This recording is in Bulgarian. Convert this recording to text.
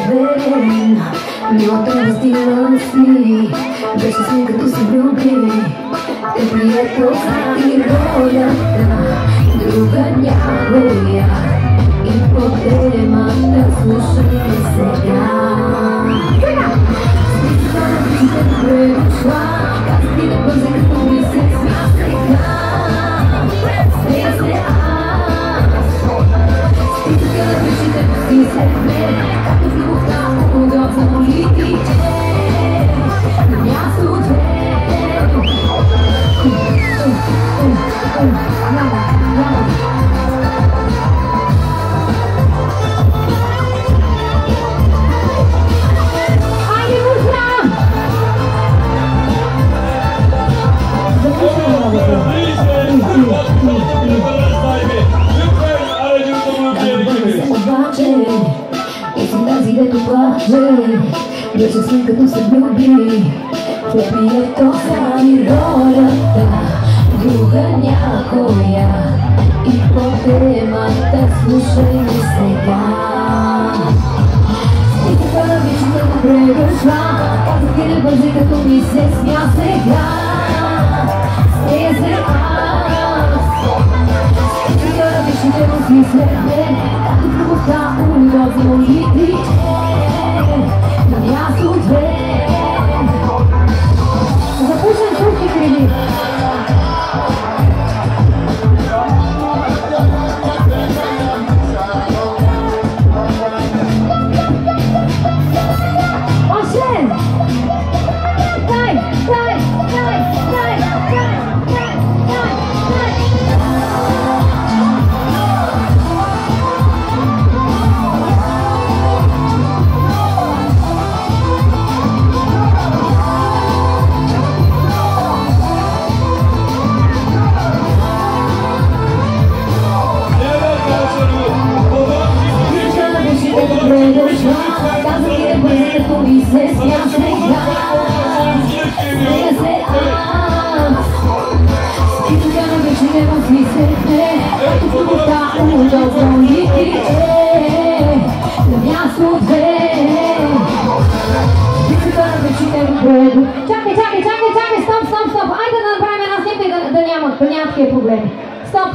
тебе. Милото не стигна да сни, беше сни като се влюби. Те прието и ролята, друга някоя. И по темата слушай сега. Списъка на писите предошла, казах ти да бърза като ми се смя сега. Смея се аз. Списъка на писите пусти след мен, както в любовта удоб за молитите. На място две. Дето плаче, беше сни като се влюби. Попието сами ролята, друга някоя. И по темата слушай ме сега. Списъка на вечната добре дошла, казах ти да бързи като ми се смя сега. Смея се аз. Списъка на вечните мисли след мен, както в любовта удоб за молитите. На място две. Запушен турки кредит. Още! Дай! Казах ти да бързи като ми се смя сега. Смея се аз. Списъка на вечните мислите, като в любовта удоб за молитите. На място две. Списъка на вечните мислите. Чакай, стоп! Айде да направим една снимка и да няма такива проблеми. Стоп!